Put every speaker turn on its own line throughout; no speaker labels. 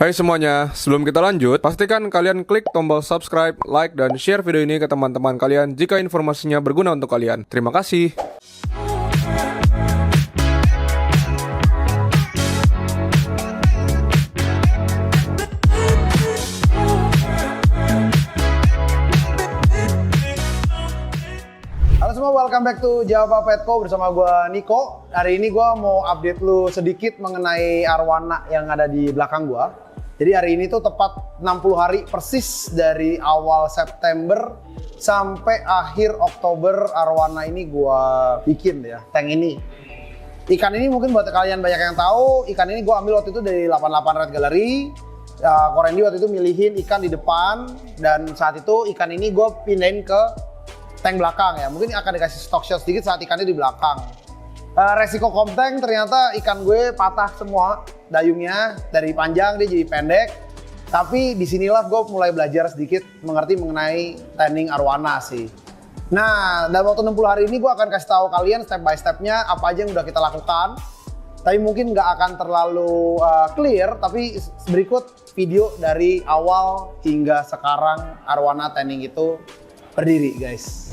Hai semuanya, sebelum kita lanjut, pastikan kalian klik tombol subscribe, like, dan share video ini ke teman-teman kalian jika informasinya berguna untuk kalian. Terima kasih.
Halo semua, welcome back to Java Petco bersama gue Niko. Hari ini gue mau update lu sedikit mengenai arwana yang ada di belakang gue. Jadi hari ini tuh tepat 60 hari persis dari awal September sampai akhir Oktober arwana ini gue bikin ya, tank ini. Ikan ini mungkin buat kalian banyak yang tahu, ikan ini gue ambil waktu itu dari 88 Red Gallery. Korendi waktu itu milihin ikan di depan, dan saat itu ikan ini gue pindahin ke tank belakang ya. Mungkin akan dikasih stock shot sedikit saat ikannya di belakang. Resiko komtank ternyata ikan gue patah semua dayungnya, dari panjang dia jadi pendek. Tapi disinilah gue mulai belajar sedikit mengerti mengenai tanning arwana sih. Nah, dalam waktu 60 hari ini gue akan kasih tahu kalian step by stepnya apa aja yang udah kita lakukan. Tapi mungkin nggak akan terlalu clear, tapi berikut video dari awal hingga sekarang arwana tanning itu berdiri, guys.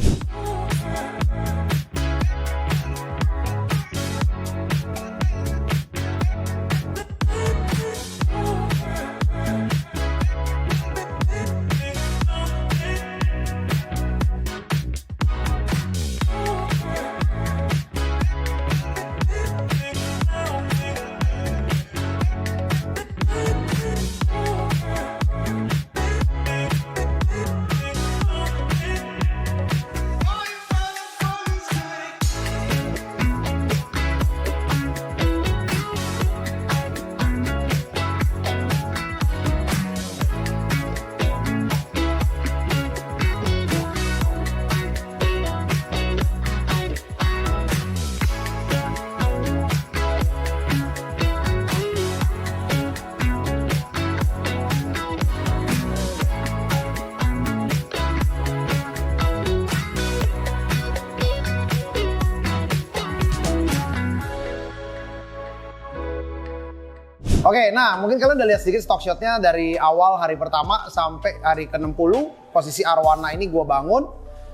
Oke, nah mungkin kalian udah lihat sedikit stock shotnya dari awal hari pertama sampai hari ke-60. Posisi arwana ini gue bangun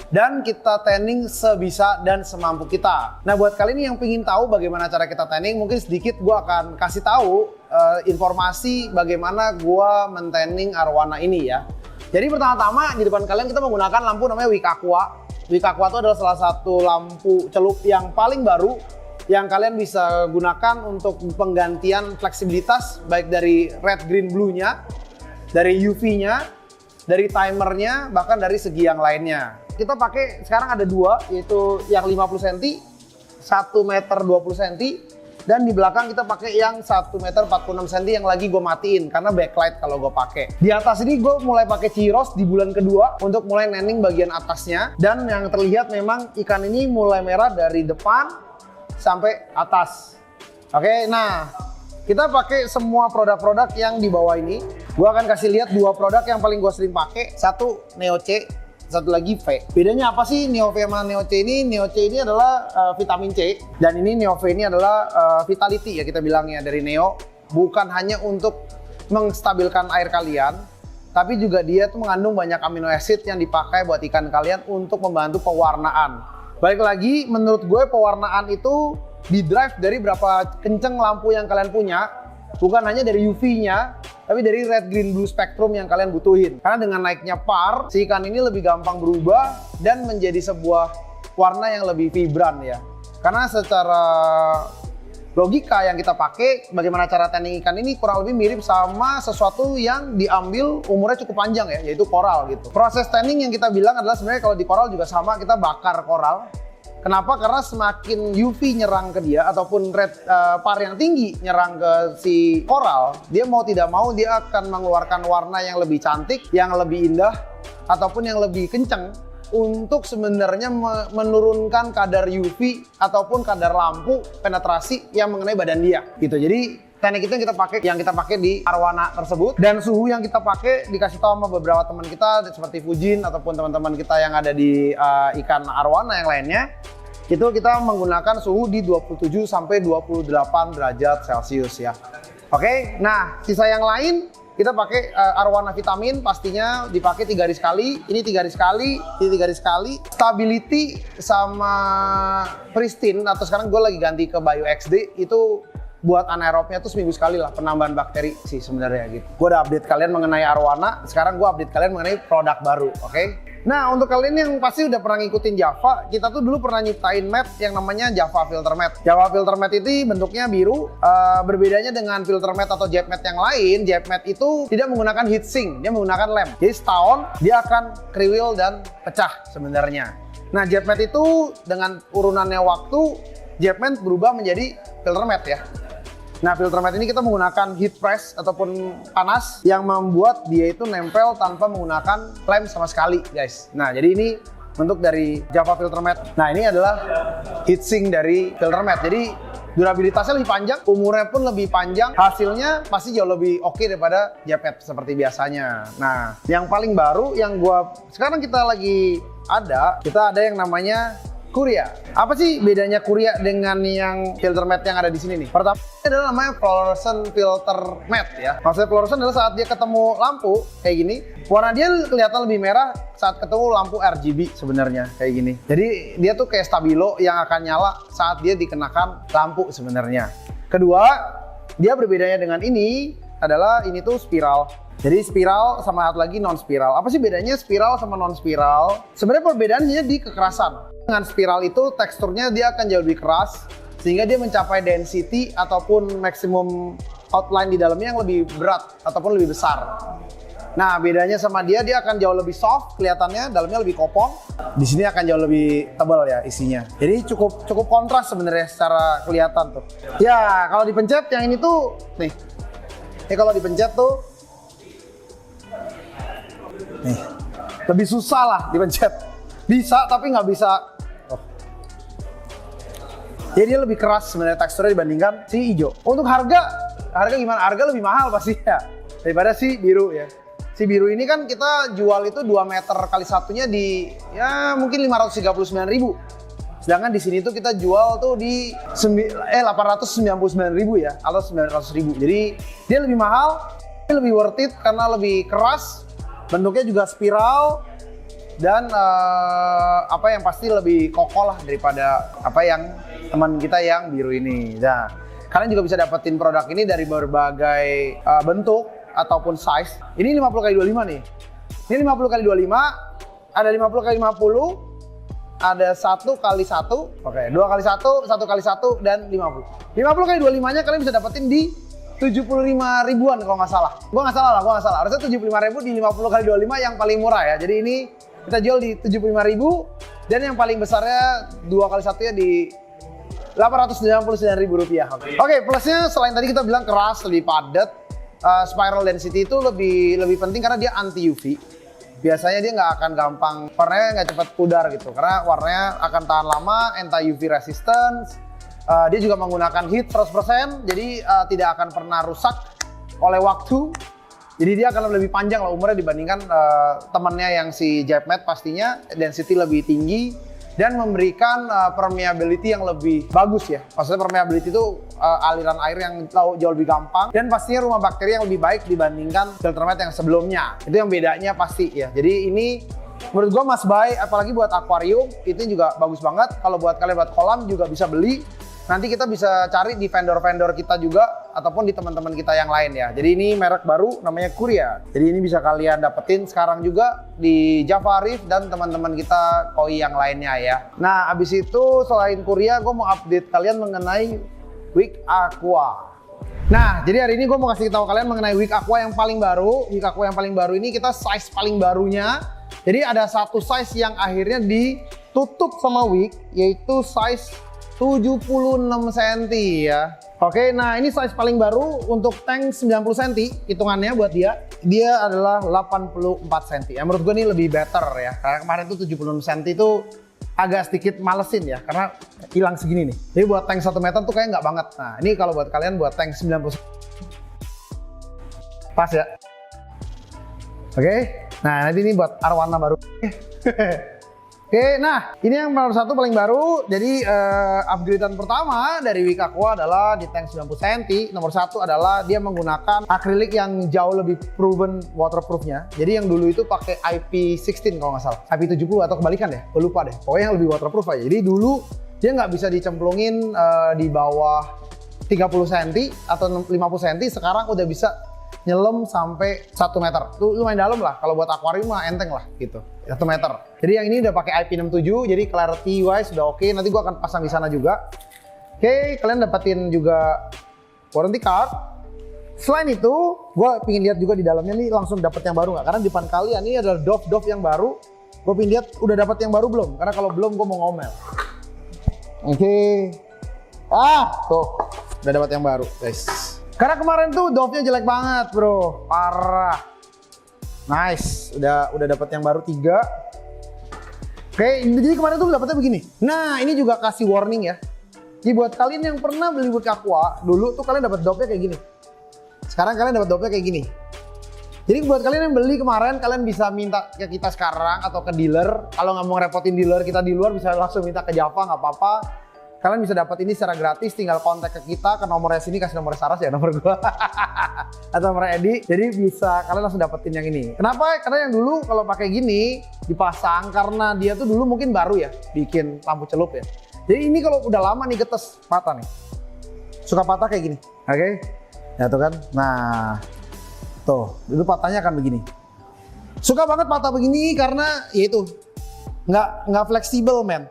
dan kita tanning sebisa dan semampu kita. Nah buat kalian yang pengen tahu bagaimana cara kita tanning, mungkin sedikit gue akan kasih tahu informasi bagaimana gue men-tanning arwana ini ya. Jadi pertama-tama di depan kalian kita menggunakan lampu namanya Wick Aqua. Wick Aqua itu adalah salah satu lampu celup yang paling baru yang kalian bisa gunakan untuk penggantian fleksibilitas baik dari red, green, blue-nya, dari UV-nya, dari timernya, bahkan dari segi yang lainnya. Kita pakai sekarang ada dua, yaitu yang 50 cm, 1 meter 20 cm, dan di belakang kita pakai yang 1 meter 46 cm yang lagi gue matiin karena backlight kalau gue pakai. Di atas ini gue mulai pakai Chiros di bulan kedua untuk mulai nanning bagian atasnya, dan yang terlihat memang ikan ini mulai merah dari depan sampai atas. Oke, nah kita pakai semua produk-produk yang di bawah ini. Gua akan kasih lihat dua produk yang paling gue sering pakai. Satu Neo C, satu lagi V. Bedanya apa sih Neo V sama Neo C ini? Neo C ini adalah vitamin C, dan ini Neo V ini adalah vitality ya kita bilangnya dari Neo. Bukan hanya untuk menstabilkan air kalian, tapi juga dia tuh mengandung banyak amino acid yang dipakai buat ikan kalian untuk membantu pewarnaan. Balik lagi, menurut gue pewarnaan itu di drive dari berapa kenceng lampu yang kalian punya, bukan hanya dari UV-nya, tapi dari red, green, blue spektrum yang kalian butuhin. Karena dengan naiknya PAR, si ikan ini lebih gampang berubah dan menjadi sebuah warna yang lebih vibran ya. Karena secara logika yang kita pakai, bagaimana cara tanning ikan ini kurang lebih mirip sama sesuatu yang diambil umurnya cukup panjang ya, yaitu koral gitu. Proses tanning yang kita bilang adalah sebenarnya kalau di koral juga sama, kita bakar koral. Kenapa? Karena semakin UV nyerang ke dia ataupun red PAR yang tinggi nyerang ke si koral, dia mau tidak mau dia akan mengeluarkan warna yang lebih cantik, yang lebih indah, ataupun yang lebih kenceng untuk sebenarnya menurunkan kadar UV ataupun kadar lampu penetrasi yang mengenai badan dia gitu. Jadi teknik itu yang kita pakai di arwana tersebut, dan suhu yang kita pakai dikasih tahu sama beberapa teman kita seperti Fujin ataupun teman-teman kita yang ada di ikan arwana yang lainnya. Itu kita menggunakan suhu di 27 sampai 28 derajat Celcius ya. Oke, nah sisa yang lain kita pakai Arowana Vitamin, pastinya dipakai 3 hari sekali, ini 3 hari sekali, ini 3 hari sekali. Stability sama Pristine, atau sekarang gue lagi ganti ke Bio XD, itu buat anaerobnya tuh seminggu sekali lah, penambahan bakteri sih sebenarnya gitu. Gue udah update kalian mengenai Arowana, sekarang gue update kalian mengenai produk baru, oke? Nah, untuk kalian yang pasti udah pernah ngikutin Java, kita tuh dulu pernah nyiptain mat yang namanya Java Filter Mat. Java Filter Mat itu bentuknya biru, berbedanya dengan filter mat atau jet mat yang lain, jet mat itu tidak menggunakan heatsink, dia menggunakan lem. Jadi setahun dia akan kriwil dan pecah sebenarnya. Nah, jet mat itu dengan urunannya waktu, jet mat berubah menjadi filter mat ya. Nah, filter mat ini kita menggunakan heat press ataupun panas yang membuat dia itu nempel tanpa menggunakan lem sama sekali, guys. Nah, jadi ini bentuk dari Java Filter Mat. Nah, ini adalah heatsink dari filter mat. Jadi durabilitasnya lebih panjang, umurnya pun lebih panjang, hasilnya pasti jauh lebih oke daripada jet mat seperti biasanya. Nah, yang paling baru yang sekarang kita ada yang namanya Kuria. Apa sih bedanya Kuria dengan yang filter mat yang ada di sini nih? Pertama adalah namanya fluorescent filter mat ya. Maksudnya fluorescent adalah saat dia ketemu lampu kayak gini, warna dia kelihatan lebih merah saat ketemu lampu RGB sebenarnya kayak gini. Jadi dia tuh kayak stabilo yang akan nyala saat dia dikenakan lampu sebenarnya. Kedua, dia berbedanya dengan ini adalah ini tuh spiral. Jadi spiral sama satu lagi non spiral. Apa sih bedanya spiral sama non spiral? Sebenarnya perbedaannya di kekerasan. Dengan spiral itu teksturnya dia akan jauh lebih keras sehingga dia mencapai density ataupun maksimum outline di dalamnya yang lebih berat ataupun lebih besar. Nah, bedanya sama dia akan jauh lebih soft kelihatannya, dalamnya lebih kopong. Di sini akan jauh lebih tebal ya isinya. Jadi cukup kontras sebenarnya secara kelihatan tuh. Ya, kalau dipencet yang ini tuh nih. Ini kalau dipencet tuh nih. Lebih susah lah dipencet. Bisa tapi nggak bisa. Jadi dia lebih keras sebenarnya teksturnya dibandingkan si hijau. Untuk harga gimana? Harga lebih mahal pasti ya daripada si biru ya. Si biru ini kan kita jual itu 2 meter kali satunya di ya mungkin 539.000. Sedangkan di sini tuh kita jual tuh di 899.000 ya atau 900.000. Jadi dia lebih mahal, dia lebih worth it karena lebih keras, bentuknya juga spiral. Dan apa yang pasti lebih kokoh lah daripada apa yang teman kita yang biru ini. Nah, kalian juga bisa dapetin produk ini dari berbagai bentuk ataupun size. Ini 50x25 nih. Ini 50x25, ada 50x50, ada 1x1, oke, 2x1, 1x1 dan 50. 50x25-nya kalian bisa dapetin di 75 ribuan kalau nggak salah. Gua nggak salah. Harusnya 75.000 di 50x25 yang paling murah ya. Jadi ini kita jual di 75.000 dan yang paling besarnya 2x1 ya di 899.000 rupiah. Oke, plusnya selain tadi kita bilang keras, lebih padat, spiral density itu lebih penting karena dia anti UV. Biasanya dia nggak akan gampang, warnanya nggak cepat pudar gitu karena warnanya akan tahan lama, anti UV resistance. Dia juga menggunakan heat 100%, jadi tidak akan pernah rusak oleh waktu. Jadi dia akan lebih panjang lah umurnya dibandingkan temannya yang si jet mat pastinya density lebih tinggi dan memberikan permeability yang lebih bagus ya. Maksudnya permeability itu aliran air yang jauh lebih gampang dan pastinya rumah bakteri yang lebih baik dibandingkan filter mat yang sebelumnya. Itu yang bedanya pasti ya. Jadi ini menurut gua must buy, apalagi buat akuarium itu juga bagus banget. Kalau buat kalian buat kolam juga bisa beli. Nanti kita bisa cari di vendor-vendor kita juga ataupun di teman-teman kita yang lain ya. Jadi ini merek baru namanya Kuria. Jadi ini bisa kalian dapetin sekarang juga di Java Reef dan teman-teman kita koi yang lainnya ya. Nah, abis itu selain Kuria, gue mau update kalian mengenai Wick Aqua. Nah, jadi hari ini gue mau kasih tahu kalian mengenai Wick Aqua yang paling baru. Wick Aqua yang paling baru ini kita size paling barunya. Jadi ada satu size yang akhirnya ditutup sama Wick, yaitu size 76 cm ya. Oke, nah ini size paling baru untuk tank 90 cm hitungannya buat dia. Dia adalah 84 cm. Ya menurut gue ini lebih better ya. Karena kemarin tuh 76 cm itu agak sedikit malesin ya karena hilang segini nih. Jadi buat tank 1 meter tuh kayak nggak banget. Nah, ini kalau buat kalian buat tank 90 pas ya. Oke. Nah, nanti ini buat arwana baru. Oke, nah ini yang nomor 1 paling baru. Jadi upgradean pertama dari Wick Aqua adalah di tank 90 cm. Nomor 1 adalah dia menggunakan akrilik yang jauh lebih proven waterproofnya. Jadi yang dulu itu pakai IP16 kalau nggak salah, IP70 atau kebalikan deh, gue lupa deh. Pokoknya yang lebih waterproof aja. Jadi dulu dia nggak bisa dicemplungin di bawah 30 cm atau 50 cm. Sekarang udah bisa nyelam sampai 1 meter. Itu lumayan dalam lah. Kalau buat akuarium mah enteng lah gitu. 1 meter. Jadi yang ini udah pakai IP67, jadi clarity wise udah oke. Nanti gua akan pasang di sana juga. Oke, kalian dapetin juga warranty card. Selain itu, gua pingin lihat juga di dalamnya nih langsung dapet yang baru nggak? Karena di depan kalian ini adalah Dove yang baru. Gua pingin lihat udah dapet yang baru belum? Karena kalau belum gua mau ngomel. Oke. Tuh, udah dapat yang baru, guys. Karena kemarin tuh Dove-nya jelek banget, bro. Parah. Nice, udah dapat yang baru 3. Oke, jadi kemarin tuh dapetnya begini. Nah, ini juga kasih warning ya. Jadi buat kalian yang pernah beli Wick Aqua, dulu tuh kalian dapat Dove-nya kayak gini. Sekarang kalian dapat Dove-nya kayak gini. Jadi buat kalian yang beli kemarin, kalian bisa minta ke kita sekarang atau ke dealer. Kalau nggak mau ngerepotin dealer kita di luar, bisa langsung minta ke Java, nggak apa-apa. Kalian bisa dapat ini secara gratis, tinggal kontak ke kita, ke nomornya sini, kasih nomor Saras ya, nomor gua atau nomor Edi. Jadi bisa kalian langsung dapetin yang ini. Kenapa? Karena yang dulu kalau pakai gini dipasang karena dia tuh dulu mungkin baru ya, bikin lampu celup ya. Jadi ini kalau udah lama nih getes, patah nih. Suka patah kayak gini, oke? Ya tuh kan. Nah, tuh dulu patahnya akan begini. Suka banget patah begini karena ya itu nggak fleksibel men,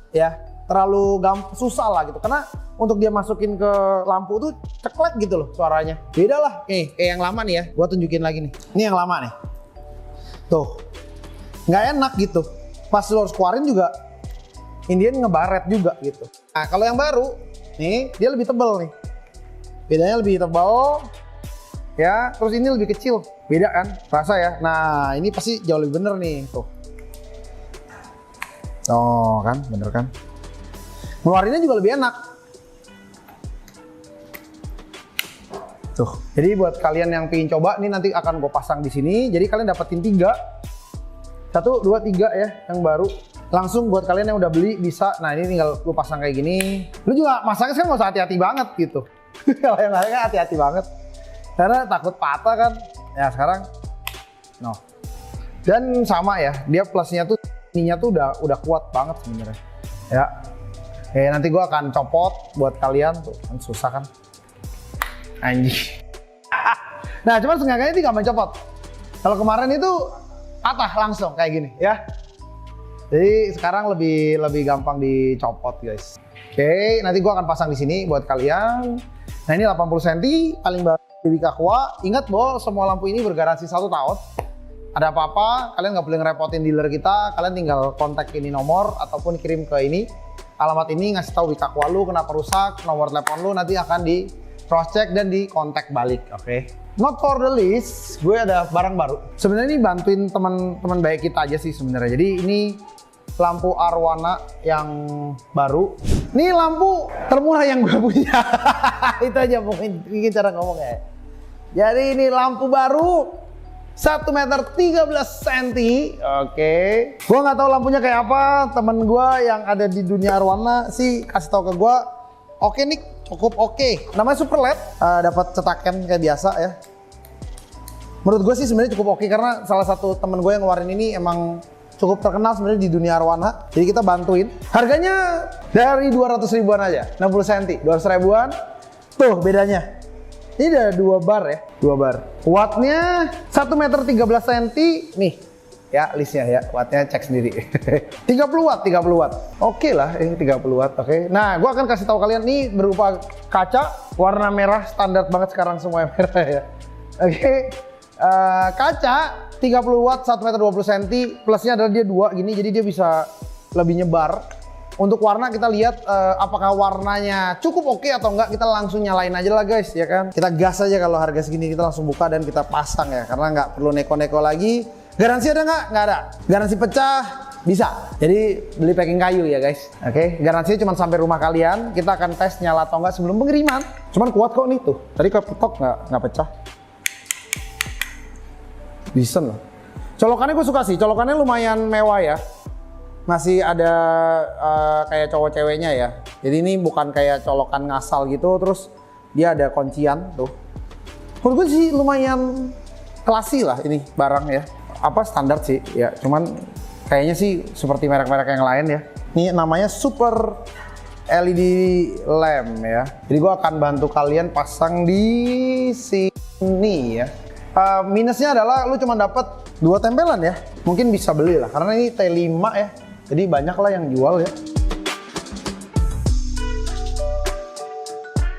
ya. Terlalu susah lah gitu, karena untuk dia masukin ke lampu tuh ceklek gitu loh suaranya. Beda lah, kayak yang lama nih ya, gua tunjukin lagi nih. Ini yang lama nih, tuh nggak enak gitu. Pas lo harus keluarin juga, Indian ngebaret juga gitu. Nah kalau yang baru nih, dia lebih tebal nih. Bedanya lebih tebal, ya. Terus ini lebih kecil, beda kan, rasa ya. Nah ini pasti jauh lebih bener nih, tuh. Oh kan, bener kan. Ngeluarinnya juga lebih enak. Tuh. Jadi buat kalian yang pengen coba, ini nanti akan gue pasang di sini. Jadi kalian dapetin 3. 1, 2, 3 ya, yang baru. Langsung buat kalian yang udah beli bisa. Nah ini tinggal lu pasang kayak gini. Lu juga masangnya sekarang nggak usah hati-hati banget gitu. Kalau yang lain kan hati-hati banget. Karena takut patah kan. Ya sekarang, no. Dan sama ya, dia plusnya tuh, ininya tuh udah kuat banget sebenarnya. Ya. Oke, nanti gue akan copot buat kalian tuh, kan susah kan, anjing. Nah, cuman seenggaknya ini nggak mencopot. Kalau kemarin itu patah langsung kayak gini, ya. Jadi sekarang lebih gampang dicopot, guys. Oke, nanti gue akan pasang di sini buat kalian. Nah, ini 80 cm paling baru di Wick Aqua. Ingat bahwa semua lampu ini bergaransi 1 tahun. Ada apa-apa, kalian nggak boleh ngerepotin dealer kita. Kalian tinggal kontak ini nomor ataupun kirim ke ini. Alamat ini ngasih tahu Wick Aqua lu kenapa rusak, nomor telepon lu nanti akan di cross check dan di kontak balik, oke? Not for the least, gue ada barang baru. Sebenarnya ini bantuin teman-teman baik kita aja sih sebenarnya. Jadi ini lampu Arwana yang baru. Ini lampu termurah yang gue punya. Itu aja mungkin cara ngomongnya. Jadi ini lampu baru 1 meter 13 cm, oke. Gua nggak tahu lampunya kayak apa. Temen gua yang ada di dunia arwana sih kasih tahu ke gua, oke nih, cukup oke. Namanya super LED, dapat cetakan kayak biasa ya. Menurut gua sih sebenarnya cukup oke karena salah satu temen gua yang ngeluarin ini emang cukup terkenal sebenarnya di dunia arwana. Jadi kita bantuin. Harganya dari 200 ribuan aja, 60 cm, 200 ribuan. Tuh bedanya. Ini ada 2 bar ya, 2 bar. Wattnya 1 meter 13 cm, nih ya listnya ya, wattnya cek sendiri. 30 watt. Oke lah, ini 30 watt, oke. Nah, gua akan kasih tahu kalian nih berupa kaca warna merah standar banget sekarang semua merah ya. Oke, kaca 30 watt 1 meter 20 cm, plusnya adalah dia 2 gini, jadi dia bisa lebih nyebar. Untuk warna kita lihat apakah warnanya cukup oke atau enggak, kita langsung nyalain aja lah guys ya kan. Kita gas aja kalau harga segini, kita langsung buka dan kita pasang ya, karena nggak perlu neko-neko lagi. Garansi ada nggak? Nggak ada. Garansi pecah bisa. Jadi beli packing kayu ya guys. Oke, garansinya cuma sampai rumah kalian. Kita akan tes nyala atau enggak sebelum pengiriman. Cuman kuat kok nih tuh. Tadi kepetok nggak pecah. Decent loh. Colokannya gue suka sih. Colokannya lumayan mewah ya. masih ada kayak cowok ceweknya ya. Jadi ini bukan kayak colokan ngasal gitu, terus dia ada kuncian tuh. Menurut gue sih lumayan klasi lah ini barang ya. Apa standar sih ya, cuman kayaknya sih seperti merek-merek yang lain ya. Ini namanya Super LED lamp ya. Jadi gue akan bantu kalian pasang di sini ya. Minusnya adalah lu cuma dapat 2 tempelan ya. Mungkin bisa beli lah karena ini T5 ya. Jadi banyak lah yang jual ya.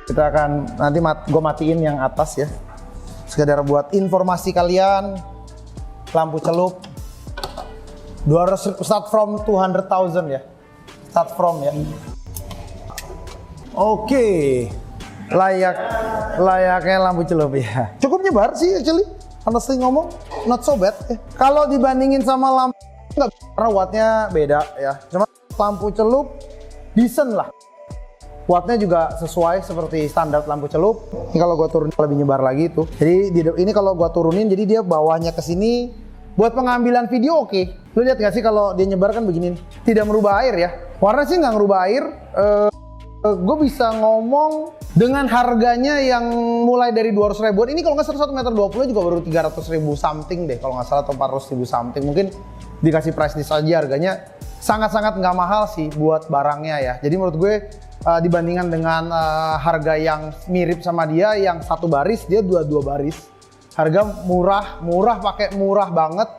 Kita akan nanti gue matiin yang atas ya. Sekedar buat informasi kalian. Lampu celup. 200 start from 200.000 ya. Start from ya. Oke. Layaknya lampu celup ya. Cukup nyebar sih actually. Honestly ngomong, not so bad. Kalau dibandingin sama lampu nggak, karena wattnya beda ya. Cuma lampu celup decent lah. Wattnya juga sesuai seperti standar lampu celup. Ini kalau gua turunin lebih nyebar lagi tuh. Jadi ini kalau gua turunin, jadi dia bawahnya ke sini. Buat pengambilan video oke. Lu lihat nggak sih kalau dia nyebar kan begini nih. Tidak merubah air ya. Warna sih nggak ngerubah air. Gue bisa ngomong dengan harganya yang mulai dari 200 ribuan. Ini kalau nggak salah 1,20 meter juga baru 300 ribu something deh kalau nggak salah, atau 400 ribu something. Mungkin dikasih price list aja, harganya sangat-sangat nggak mahal sih buat barangnya ya. Jadi menurut gue dibandingkan dengan harga yang mirip sama dia yang satu baris, dia dua baris. Harga murah pakai murah banget.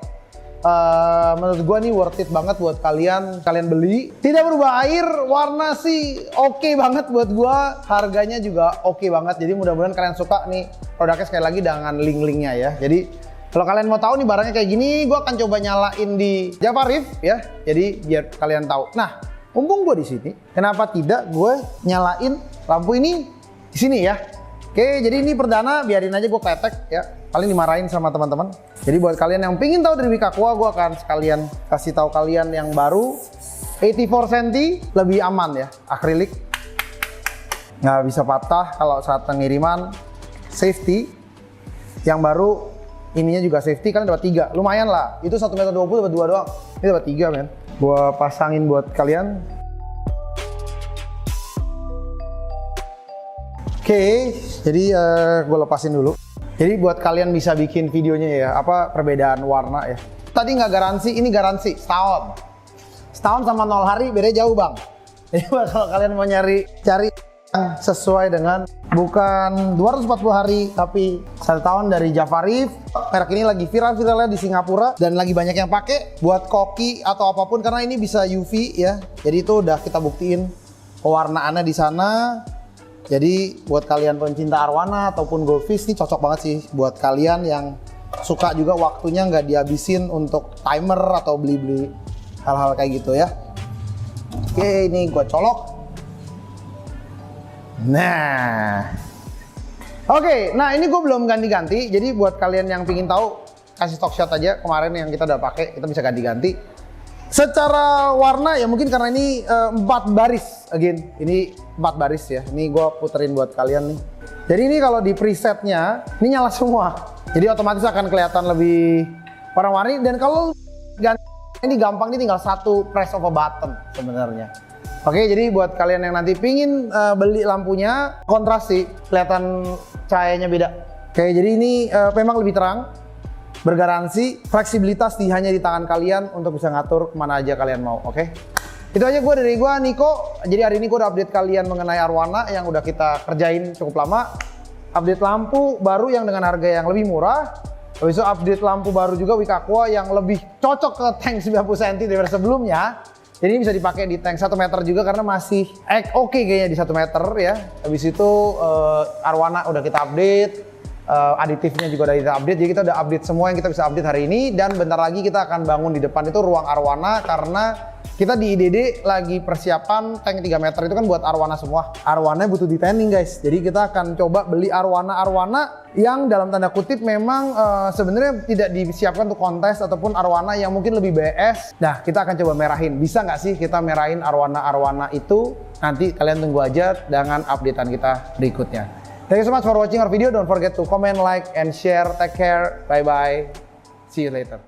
Menurut gua nih worth it banget buat kalian beli. Tidak berubah air, warna sih oke banget buat gua, harganya juga oke banget. Jadi mudah-mudahan kalian suka nih produknya, sekali lagi dengan link-linknya ya. Jadi kalau kalian mau tahu nih barangnya kayak gini, gua akan coba nyalain di Jafarif ya. Jadi biar kalian tahu. Nah, mumpung gua di sini, kenapa tidak gue nyalain lampu ini di sini ya? Oke, jadi ini perdana, biarin aja gue kletek ya. Paling dimarahin sama teman-teman. Jadi buat kalian yang pingin tahu dari Wika Aqua, gue akan sekalian kasih tahu kalian yang baru. 84 cm lebih aman ya, akrilik. Nggak bisa patah kalau saat pengiriman. Safety. Yang baru ininya juga safety, kalian dapat 3. Lumayan lah, itu 1,20 meter dapat 2 doang. Ini dapat 3 men. Gue pasangin buat kalian. Oke, jadi gue lepasin dulu. Jadi buat kalian bisa bikin videonya ya, apa perbedaan warna ya. Tadi nggak garansi, ini garansi setahun. Setahun sama 0 hari beda jauh bang. Jadi kalau kalian mau cari yang sesuai dengan bukan 240 hari tapi 1 tahun dari Jafarif. Merek ini lagi viral-viralnya di Singapura dan lagi banyak yang pakai buat koki atau apapun karena ini bisa UV ya. Jadi itu udah kita buktiin pewarnaannya di sana. Jadi buat kalian pencinta arwana ataupun goldfish ini cocok banget sih buat kalian yang suka juga waktunya nggak dihabisin untuk timer atau beli-beli hal-hal kayak gitu ya. Oke, ini gua colok. Nah, oke, nah ini gue belum ganti-ganti. Jadi buat kalian yang pingin tahu, kasih stock shot aja kemarin yang kita udah pakai, kita bisa ganti-ganti. Secara warna ya mungkin karena ini 4 baris, again ini 4 baris ya. Ini gue puterin buat kalian nih. Jadi ini kalau di presetnya ini nyala semua. Jadi otomatis akan kelihatan lebih warna-warni. Dan kalau ganti ini gampang, ini tinggal 1 press of a button sebenarnya. Oke, jadi buat kalian yang nanti pingin beli lampunya, kontras sih, kelihatan cahayanya beda. Oke, jadi ini memang lebih terang. Bergaransi, fleksibilitas hanya di tangan kalian untuk bisa ngatur kemana aja kalian mau, oke? Itu aja dari gue, Niko. Jadi hari ini gue udah update kalian mengenai arwana yang udah kita kerjain cukup lama. Update lampu baru yang dengan harga yang lebih murah. Habis itu update lampu baru juga Wika Aqua yang lebih cocok ke tank 90 cm daripada sebelumnya. Jadi ini bisa dipakai di tank 1 meter juga karena masih oke kayaknya di 1 meter ya. Habis itu arwana udah kita update. Aditifnya juga udah kita update, jadi kita udah update semua yang kita bisa update hari ini. Dan bentar lagi kita akan bangun di depan itu ruang arwana karena kita di IDD lagi persiapan tank 3 meter itu kan buat arwana semua. Arwananya butuh detailing guys, jadi kita akan coba beli arwana yang dalam tanda kutip memang sebenarnya tidak disiapkan untuk kontes ataupun arwana yang mungkin lebih BS. Nah kita akan coba merahin, bisa nggak sih kita merahin arwana itu? Nanti kalian tunggu aja dengan updatean kita berikutnya. Thank you so much for watching our video. Don't forget to comment, like, and share. Take care. Bye-bye. See you later.